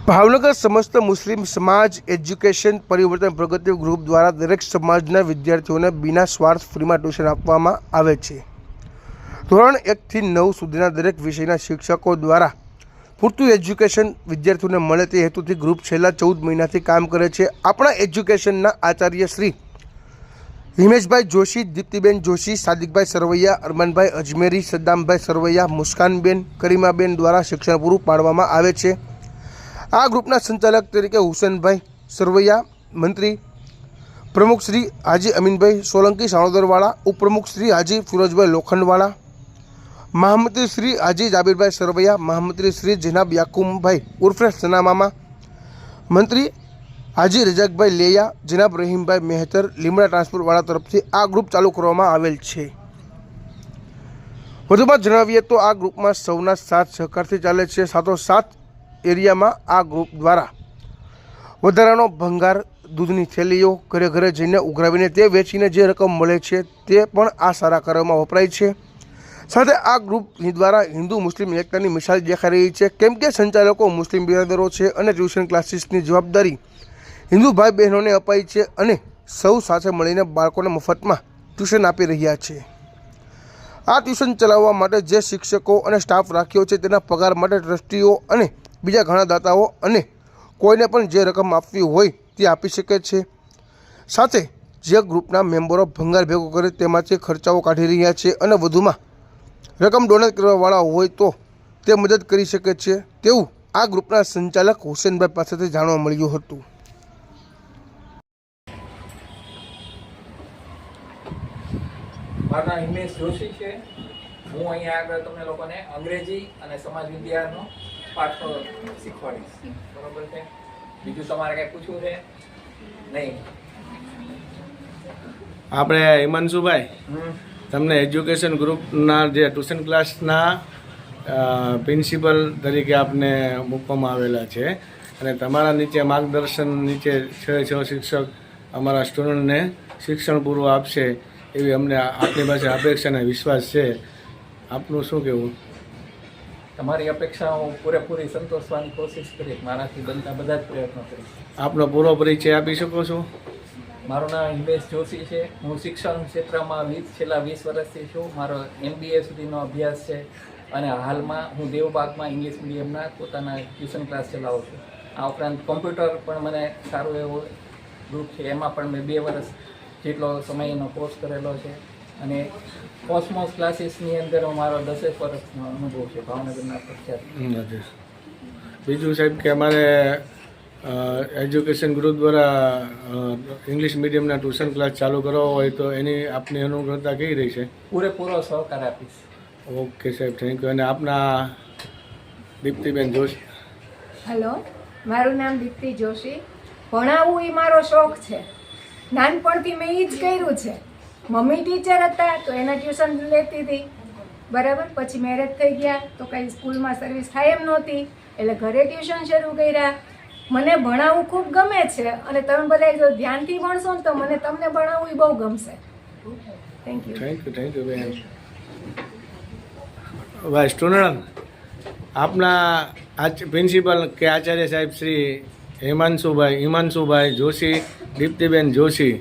ભાવનગર સમસ્ત મુસ્લિમ સમાજ એજ્યુકેશન પરિવર્તન પ્રગતિ ગ્રુપ દ્વારા દરેક સમાજના વિદ્યાર્થીઓને વિના સ્વાર્થ ફ્રીમાં ટ્યુશન આપવામાં આવે છે। ધોરણ 1 થી 9 સુધીના દરેક વિષયના શિક્ષકો દ્વારા પૂરતું એજ્યુકેશન વિદ્યાર્થીઓને મળે તે હેતુથી ગ્રુપ છેલ્લા 14 મહિનાથી કામ કરે છે। આપણા એજ્યુકેશનના આચાર્ય શ્રી હિમેશભાઈ જોશી, દીપ્તિબેન જોશી, સાદિકભાઈ સરવૈયા, અરમાનભાઈ અજમેરી, સદ્દામભાઈ સરવૈયા, મુસ્કાનબેન, કરીમાબેન દ્વારા શિક્ષણ પૂરું પાડવામાં આવે છે। આ ગ્રુપના સંચાલક તરીકે હુસેનભાઈ સરવૈયા, મંત્રી પ્રમુખ શ્રી હાજી અમીનભાઈ સોલંકી સાણોદરવાળા, ઉપપ્રમુખ શ્રી હાજી ફિરોજભાઈ લોખંડવાળા, મહામંત્રી શ્રી હાજી જાબીરભાઈ સરવૈયા, મહામંત્રી શ્રી જનાબ યાકુમભાઈ ઉર્ફે સનામામા, મંત્રી હાજી રજાકભાઈ લેયા, જનાબ રહીમભાઈ મહેતર, લીમડા ટ્રાન્સપોર્ટવાળા તરફથી આ ગ્રુપ ચાલુ કરવામાં આવેલ છે। વધુમાં જણાવીએ તો આ ગ્રુપમાં સૌના સાથ સહકારથી ચાલે છે। સાથોસાથ એરિયામાં આ ગ્રુપ દ્વારા વધારાનો ભંગાર, દૂધની થેલીઓ ઘરે ઘરે જઈને ઉઘરાવીને તે વેચીને જે રકમ મળે છે તે પણ આ સારા કાર્યોમાં વપરાય છે। સાથે આ ગ્રુપ દ્વારા હિન્દુ મુસ્લિમ એકતાની મિસાલ દેખાઈ રહી છે, કેમ કે સંચાલકો મુસ્લિમ બિરાદરો છે અને ટ્યુશન ક્લાસીસની જવાબદારી હિન્દુ ભાઈ બહેનોને અપાઈ છે અને સૌ સાથે મળીને બાળકોને મફતમાં ટ્યુશન આપી રહ્યા છે। આ ટ્યુશન ચલાવવા માટે જે શિક્ષકો અને સ્ટાફ રાખ્યો છે તેના પગાર માટે ટ્રસ્ટીઓ અને બીજા ઘણા દાતાઓ અને કોઈને પણ જે રકમ આપવી હોય તે આપી શકે છે। સાથે જે ગ્રુપના મેમ્બરો ભંગાર ભેગો કરે તેમાંથી ખર્ચાઓ કાઢી રહ્યા છે અને વધુમાં રકમ ડોનેટ કરવાવાળા હોય તો તે મદદ કરી શકે છે તેવું આ ગ્રુપના સંચાલક હુસેનભાઈ પાસેથી જાણવા મળ્યું હતું। મારું નામ હિમેશ જોશી છે। હું અહીંયા આગળ તમને લોકોને અંગ્રેજી અને સમાજ વિદ્યાનો પાઠ શીખવાડીશ, બરોબર છે? બીજું તમારે કંઈ પૂછવું છે? નહીં? આપણે હિમાંશુભાઈ, તમને એજ્યુકેશન ગ્રુપના જે ટ્યુશન ક્લાસના પ્રિન્સિપલ તરીકે આપને મૂકવામાં આવેલા છે અને તમારા નીચે માર્ગદર્શન નીચે 6 શિક્ષક અમારા સ્ટુડન્ટને શિક્ષણ પૂરું આપશે એવી અમને આપની પાસે અપેક્ષા અને વિશ્વાસ છે। આપનું શું કહેવું? તમારી અપેક્ષાઓ પૂરેપૂરી સંતોષવાની કોશિશ કરીશ, મારાથી બનતા બધા જ પ્રયત્નો કરીશ। આપનો પૂરો પરિચય આપી શકો છો? મારું નામ હિમેશ જોશી છે। હું શિક્ષણ ક્ષેત્રમાં છેલ્લા 20 વર્ષથી છું। મારો MBA સુધીનો અભ્યાસ છે અને હાલમાં હું દેવબાગમાં ઇંગ્લિશ મીડિયમના પોતાના ટ્યુશન ક્લાસ ચલાવું છું। આ ઉપરાંત કોમ્પ્યુટર પણ મને સારું એવો ગ્રુપ છે, એમાં પણ મેં 2 વર્ષ જેટલો સમયનો કોર્સ કરેલો છે અને કોસ્મોસ ક્લાસીસની અંદર મારો 10 વર્ષનો અનુભવ છે ભાવનગરના પ્રખ્યાત। બીજું સાહેબ કે અમારે એજ્યુકેશન ગ્રુપ દ્વારા ઇંગ્લિશ મીડિયમના ટ્યુશન ક્લાસ ચાલુ કરવા હોય તો એની આપની અનુકૂળતા કેવી રહી છે? પૂરેપૂરો સહકાર આપીશ। ઓકે સાહેબ, થેન્ક યુ। અને આપના દીપ્તિબેન જોશી। હેલો, મારું નામ દીપ્તિ જોશી। ભણાવવું એ મારો શોખ છે, નાનપણથી મેં એ જ કર્યું છે। મમ્મી ટીચર હતા તો એના ટ્યુશન લેતી હતી, બરાબર। પછી મેરેજ થઈ ગયા તો કંઈ સ્કૂલમાં સર્વિસ થાય એમ નહોતી, એટલે ઘરે ટ્યુશન શરૂ કર્યા। મને ભણાવવું ખૂબ ગમે છે અને તમે બધા જો ધ્યાનથી ભણશો ને તો તમને ભણાવવું બહુ ગમશે। થેન્ક યુ બેન। ભાઈ સ્ટુડન્ટ, આપના પ્રિન્સિપલ કે આચાર્ય સાહેબ શ્રી હિમાંશુભાઈ જોશી, દીપ્તિબેન જોશી,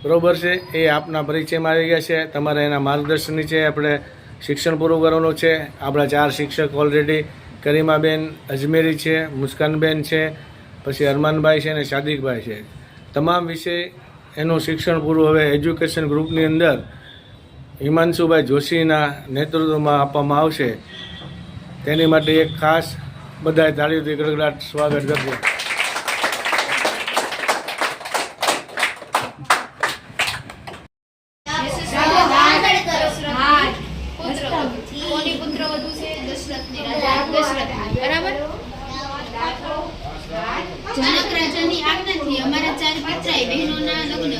બરોબર છે? એ આપના પરિચયમાં આવી ગયા છે। તમારે એના માર્ગદર્શન નીચે આપણે શિક્ષણ પૂરું કરવાનું છે। આપણા 4 શિક્ષક ઓલરેડી કરીમાબેન અજમેરી છે, મુસ્કાનબેન છે, પછી અરમાનભાઈ છે અને સાદિકભાઈ છે। તમામ વિષય એનું શિક્ષણ પૂરું હવે એજ્યુકેશન ગ્રુપની અંદર હિમાંશુભાઈ જોશીના નેતૃત્વમાં આપવામાં આવશે। તેની માટે એક ખાસ બધાએ તાળીઓથી ગડગડાટ સ્વાગત કરજો। જનક રાજાની આજ્ઞાથી અમારા 4 પિતરાઈ બહેનોના લગ્ન